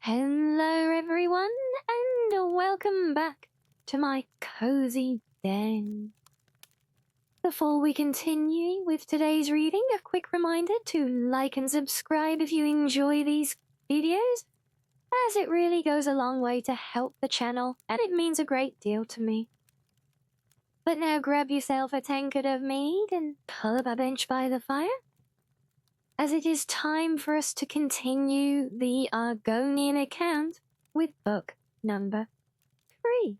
Hello everyone, and welcome back to my cozy den. Before we continue with today's reading, a quick reminder to like and subscribe if you enjoy these videos, as it really goes a long way to help the channel, and it means a great deal to me. But now grab yourself a tankard of mead and pull up a bench by the fire, as it is time for us to continue the Argonian account with book number 3.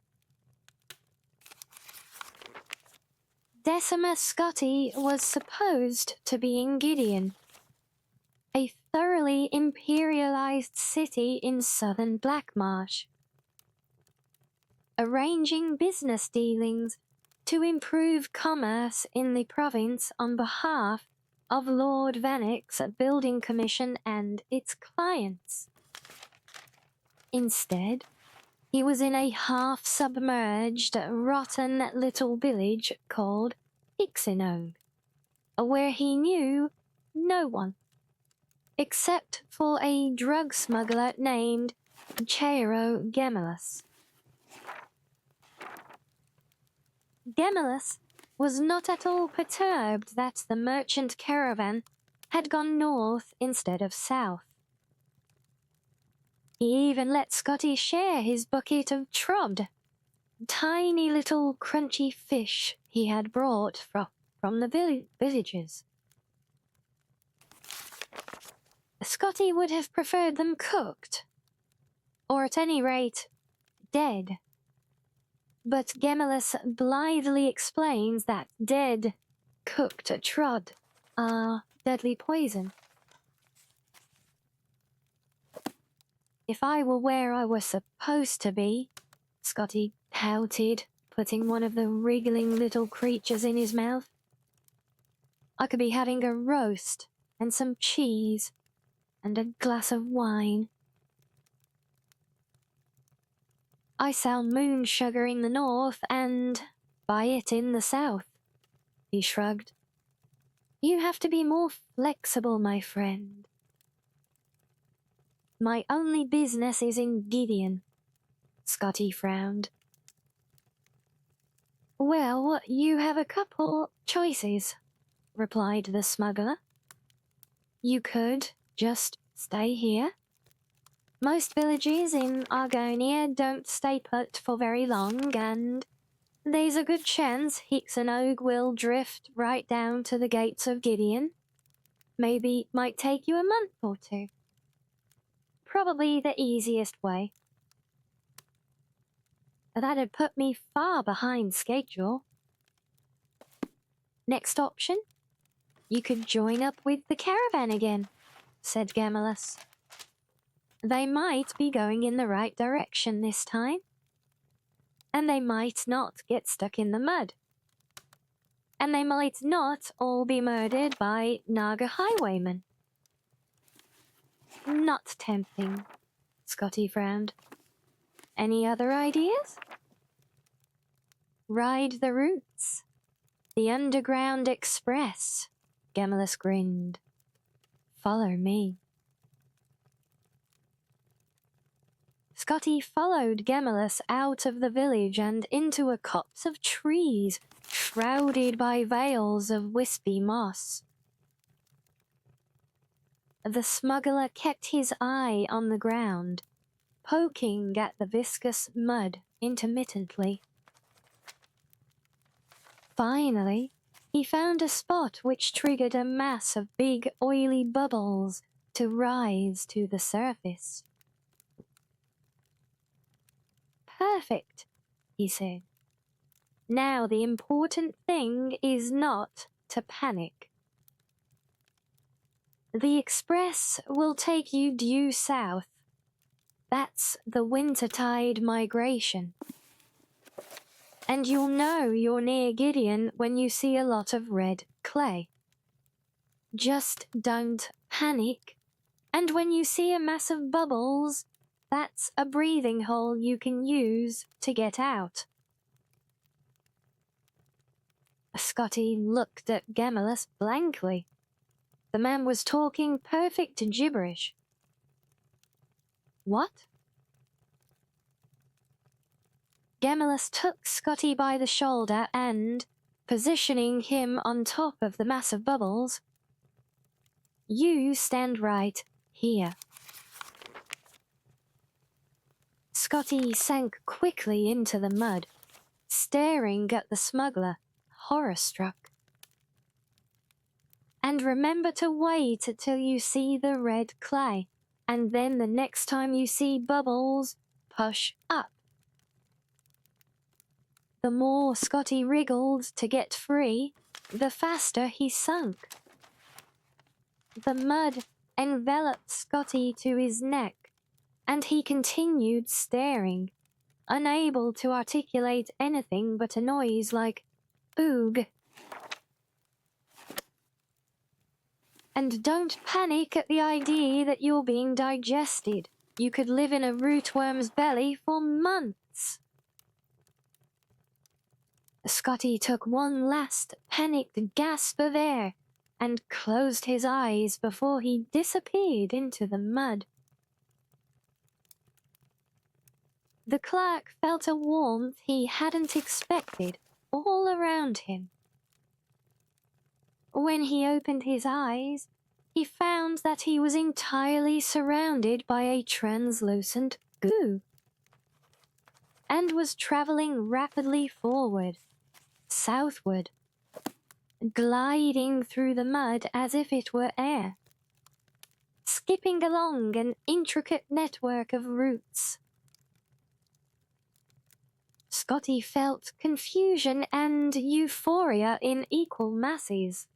Decima Scotti was supposed to be in Gideon, a thoroughly imperialized city in southern Blackmarsh, arranging business dealings to improve commerce in the province on behalf of Lord Vannick's building commission and its clients. Instead, he was in a half-submerged, rotten little village called Ixino, where he knew no one, except for a drug smuggler named Chairo Gemellus. Gemellus was not at all perturbed that the merchant caravan had gone north instead of south. He even let Scotty share his bucket of trod, tiny little crunchy fish he had brought from the villages. Scotty would have preferred them cooked, or at any rate, dead. But Gemellus blithely explains that dead, cooked trod are deadly poison. If I were where I was supposed to be, Scotty pouted, putting one of the wriggling little creatures in his mouth, I could be having a roast and some cheese and a glass of wine. I sell moon sugar in the north and buy it in the south, he shrugged. You have to be more flexible, my friend. My only business is in Gideon, Scotty frowned. Well, you have a couple choices, replied the smuggler. You could just stay here. Most villages in Argonia don't stay put for very long, and there's a good chance Ixino will drift right down to the gates of Gideon. Maybe might take you a month or two. Probably the easiest way. That'd put me far behind schedule. Next option, you could join up with the caravan again, said Gemellus. They might be going in the right direction this time, and they might not get stuck in the mud, and they might not all be murdered by Naga highwaymen. Not tempting, Scotty frowned. Any other ideas? Ride the routes. The Underground Express, Gemellus grinned. Follow me. Scotty followed Gemellus out of the village and into a copse of trees, shrouded by veils of wispy moss. The smuggler kept his eye on the ground, poking at the viscous mud intermittently. Finally, he found a spot which triggered a mass of big oily bubbles to rise to the surface. Perfect, he said. Now the important thing is not to panic. The express will take you due south. That's the wintertide migration. And you'll know you're near Gideon when you see a lot of red clay. Just don't panic. And when you see a mass of bubbles, that's a breathing hole you can use to get out. Scotty looked at Gemellus blankly. The man was talking perfect gibberish. What? Gemellus took Scotty by the shoulder and, positioning him on top of the mass of bubbles, "You stand right here." Scotty sank quickly into the mud, staring at the smuggler, horror-struck. "And remember to wait till you see the red clay, and then the next time you see bubbles, push up." The more Scotty wriggled to get free, the faster he sunk. The mud enveloped Scotty to his neck, and he continued staring, unable to articulate anything but a noise like "oog." "And don't panic at the idea that you're being digested. You could live in a rootworm's belly for months." Scotty took one last panicked gasp of air and closed his eyes before he disappeared into the mud. The clerk felt a warmth he hadn't expected all around him. When he opened his eyes, he found that he was entirely surrounded by a translucent goo, and was traveling rapidly forward, southward, gliding through the mud as if it were air, skipping along an intricate network of roots. Scotty felt confusion and euphoria in equal masses,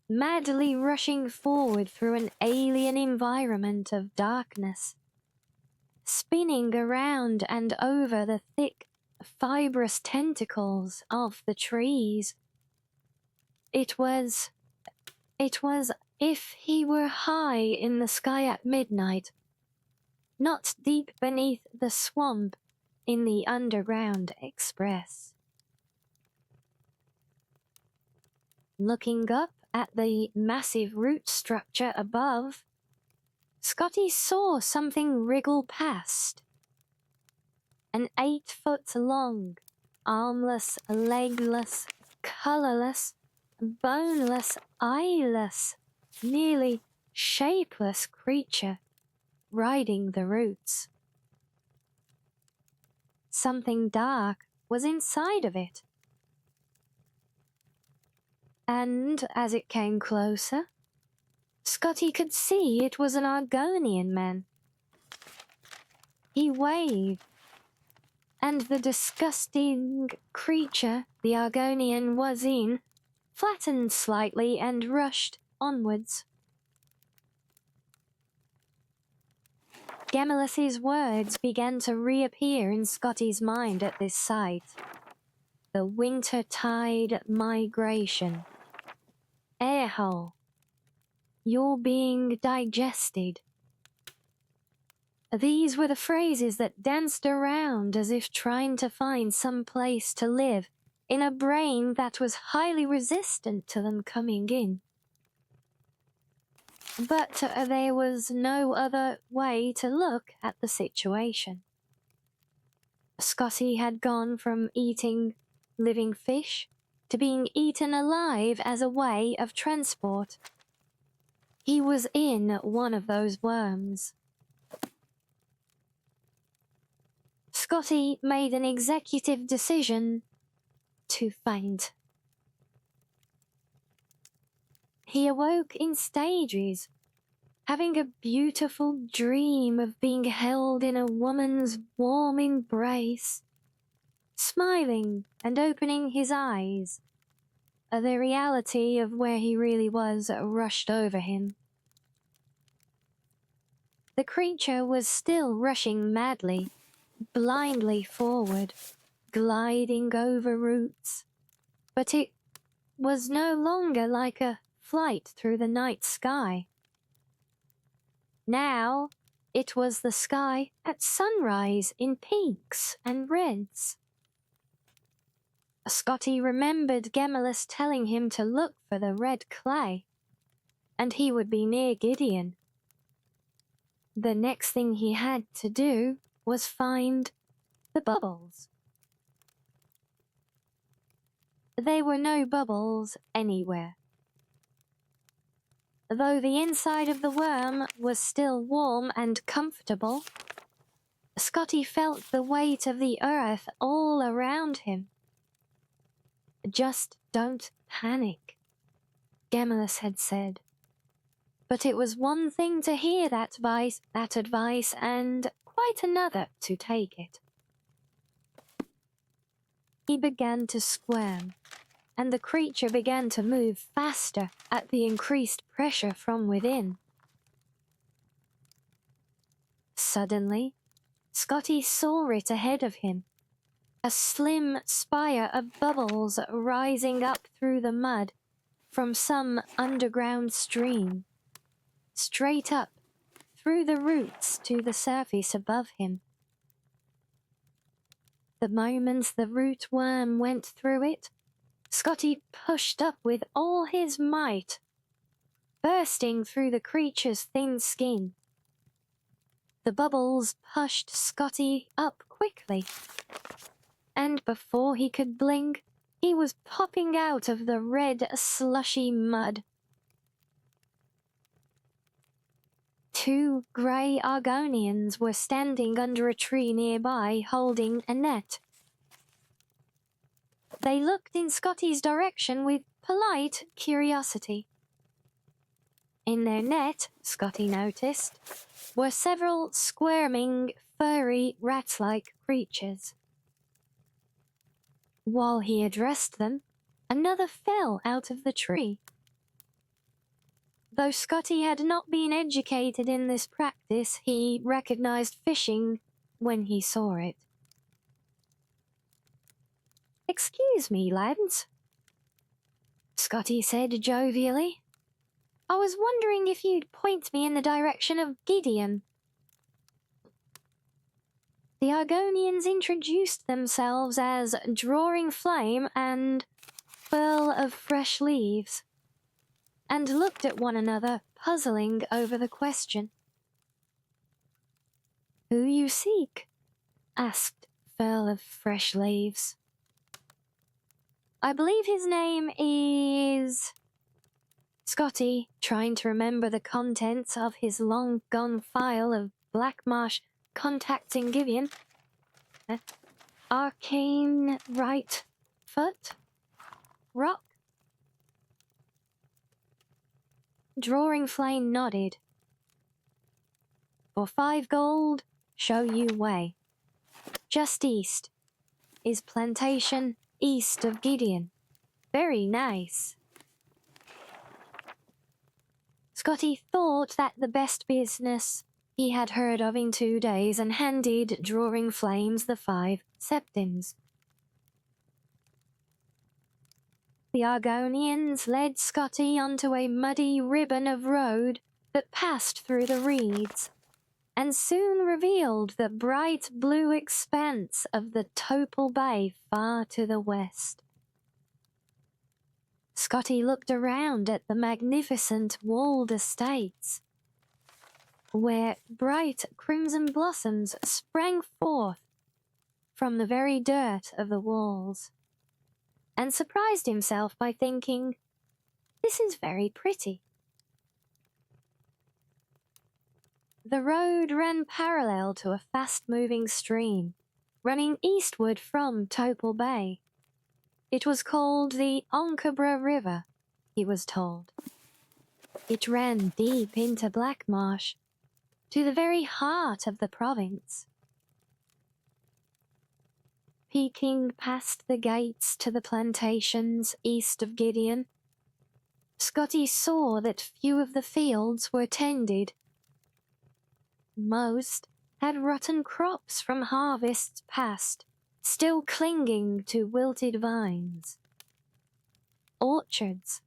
madly rushing forward through an alien environment of darkness, spinning around and over the thick, fibrous tentacles of the trees. It was if he were high in the sky at midnight, not deep beneath the swamp in the Underground Express. Looking up at the massive root structure above, Scotty saw something wriggle past. An 8-foot-long, armless, legless, colorless, boneless, eyeless, nearly shapeless creature riding the roots. Something dark was inside of it. And as it came closer, Scotty could see it was an Argonian man. He waved, and the disgusting creature the Argonian was in flattened slightly and rushed onwards. Gemellus's words began to reappear in Scotty's mind at this sight. The wintertide migration. Airhole. You're being digested. These were the phrases that danced around as if trying to find some place to live in a brain that was highly resistant to them coming in. But there was no other way to look at the situation. Scotty had gone from eating living fish to being eaten alive as a way of transport. He was in one of those worms. Scotty made an executive decision to faint. He awoke in stages, having a beautiful dream of being held in a woman's warm embrace, smiling and opening his eyes. The reality of where he really was rushed over him. The creature was still rushing madly, blindly forward, gliding over roots, but it was no longer like a flight through the night sky. Now it was the sky at sunrise in pinks and reds. Scotty remembered Gemellus telling him to look for the red clay, and he would be near Gideon. The next thing he had to do was find the bubbles. There were no bubbles anywhere. Though the inside of the worm was still warm and comfortable, Scotty felt the weight of the earth all around him. "Just don't panic," Gemulus had said. But it was one thing to hear that advice and quite another to take it. He began to squirm, and the creature began to move faster at the increased pressure from within. Suddenly, Scotty saw it ahead of him, a slim spire of bubbles rising up through the mud from some underground stream, straight up through the roots to the surface above him. The moment the root worm went through it, Scotty pushed up with all his might, bursting through the creature's thin skin. The bubbles pushed Scotty up quickly, and before he could blink, he was popping out of the red, slushy mud. 2 grey Argonians were standing under a tree nearby, holding a net. They looked in Scotty's direction with polite curiosity. In their net, Scotty noticed, were several squirming, furry, rat-like creatures. While he addressed them, another fell out of the tree. Though Scotty had not been educated in this practice, he recognized fishing when he saw it. "Excuse me, lads," Scotty said jovially. "I was wondering if you'd point me in the direction of Gideon." The Argonians introduced themselves as Drawing Flame and Furl of Fresh Leaves, and looked at one another, puzzling over the question. "Who you seek?" asked Furl of Fresh Leaves. "I believe his name is..." Scotty, trying to remember the contents of his long-gone file of Black Marsh contacting Gideon. "Arcane right foot? Rock?" Drawing Flame nodded. "For 5 gold, show you way. Just east is plantation east of Gideon. Very nice." Scotty thought that the best business he had heard of in 2 days and handed Drawing Flames the 5 septims. The Argonians led Scotty onto a muddy ribbon of road that passed through the reeds, and soon revealed the bright blue expanse of the Topal Bay far to the west. Scotty looked around at the magnificent walled estates, where bright crimson blossoms sprang forth from the very dirt of the walls, and surprised himself by thinking, "This is very pretty." The road ran parallel to a fast-moving stream, running eastward from Topal Bay. It was called the Onkabra River, he was told. It ran deep into Black Marsh, to the very heart of the province. Peeking past the gates to the plantations east of Gideon, Scotty saw that few of the fields were tended. Most had rotten crops from harvests past, still clinging to wilted vines. Orchards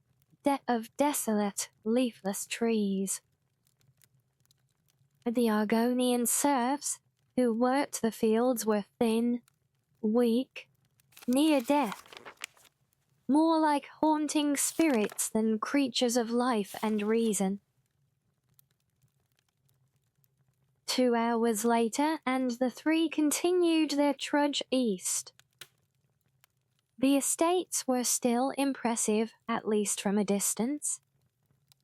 of desolate, leafless trees. The Argonian serfs who worked the fields were thin, weak, near death, more like haunting spirits than creatures of life and reason. 2 hours later, and the three continued their trudge east. The estates were still impressive, at least from a distance.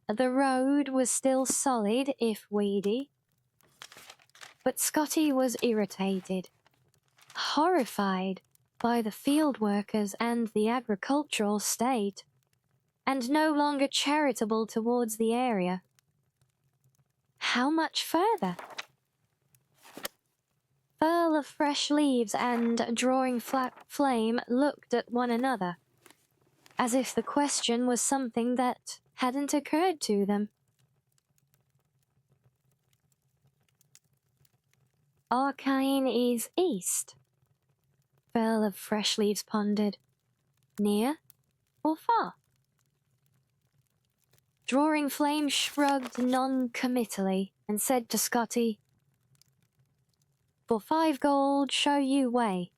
The road was still solid, if weedy. But Scotty was irritated, horrified by the field workers and the agricultural state, and no longer charitable towards the area. How much further? Furl of Fresh Leaves and Drawing Flame looked at one another, as if the question was something that hadn't occurred to them. Argonian is east, Furl of Fresh Leaves pondered. Near or far? Drawing Flame shrugged non-committally and said to Scotty, "For 5 gold, show you way.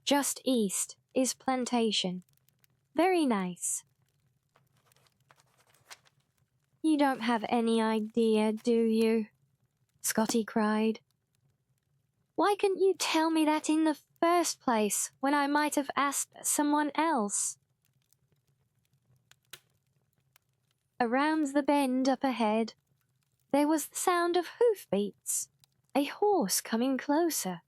Just east is plantation. Very nice." "You don't have any idea, do you?" Scotty cried. "Why couldn't you tell me that in the first place, when I might have asked someone else?" Around the bend up ahead, there was the sound of hoofbeats, a horse coming closer.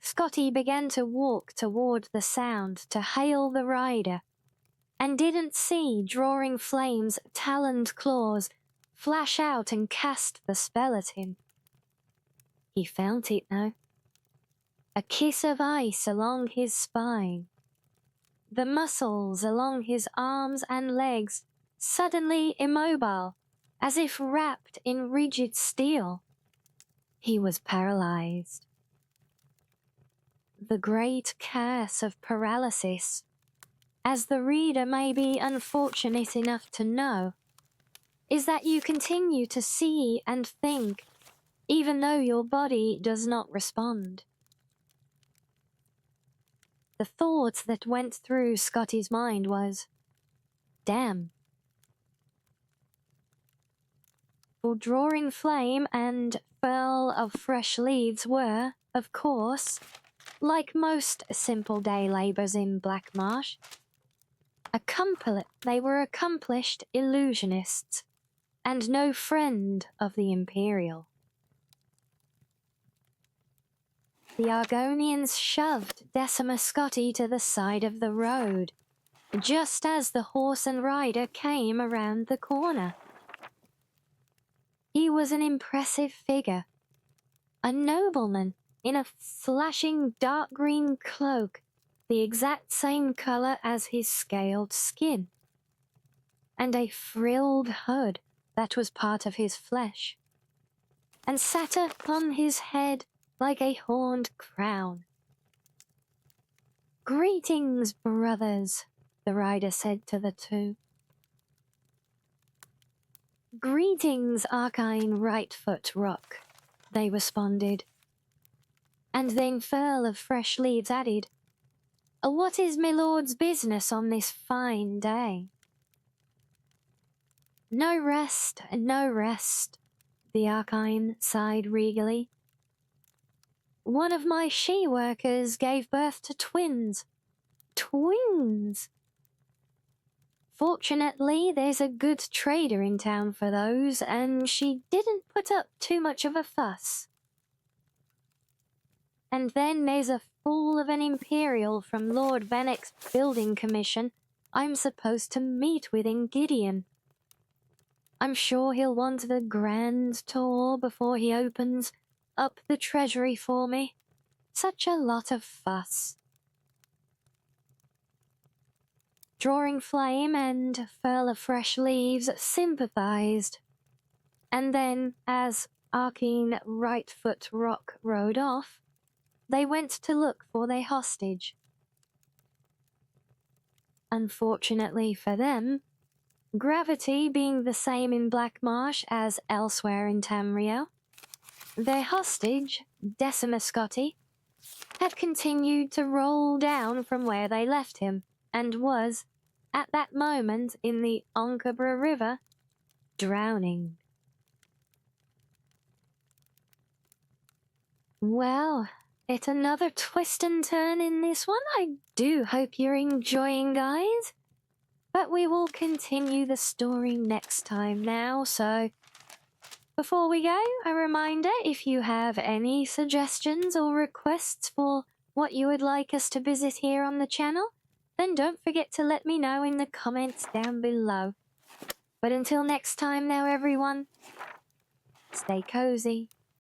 Scotty began to walk toward the sound to hail the rider, and didn't see Drawing Flame's taloned claws flash out and cast the spell at him. He felt it though. A kiss of ice along his spine. The muscles along his arms and legs suddenly immobile, as if wrapped in rigid steel. He was paralyzed. The great curse of paralysis, as the reader may be unfortunate enough to know, is that you continue to see and think, even though your body does not respond. The thought that went through Scotty's mind was, damn. For Drawing Flame and Furl of Fresh Leaves were, of course, like most simple day labourers in Black Marsh, they were accomplished illusionists, and no friend of the Imperial. The Argonians shoved Decimus Scotty to the side of the road, just as the horse and rider came around the corner. He was an impressive figure, a nobleman in a flashing dark green cloak, the exact same colour as his scaled skin, and a frilled hood that was part of his flesh, and sat upon his head like a horned crown. "Greetings, brothers," the rider said to the two. "Greetings, Argine Rightfoot Rock," they responded. And then Furl of Fresh Leaves added, "What is my lord's business on this fine day?" No rest, the Argine sighed regally. "One of my she-workers gave birth to twins. Twins! Fortunately, there's a good trader in town for those, and she didn't put up too much of a fuss. And then there's a fool of an Imperial from Lord Vanek's building commission I'm supposed to meet with in Gideon. I'm sure he'll want the grand tour before he opens up the treasury for me. Such a lot of fuss." Drawing Flame and Furl of Fresh Leaves sympathized, and then, as Argine Rightfoot Rock rode off, they went to look for their hostage. Unfortunately for them, gravity being the same in Black Marsh as elsewhere in Tamriel, their hostage, Decimus Scotty, had continued to roll down from where they left him, and was, at that moment, in the Onkabra River, drowning. Well, it's another twist and turn in this one. I do hope you're enjoying, guys. But we will continue the story next time now, so before we go, a reminder, if you have any suggestions or requests for what you would like us to visit here on the channel, then don't forget to let me know in the comments down below. But until next time now, everyone, stay cozy.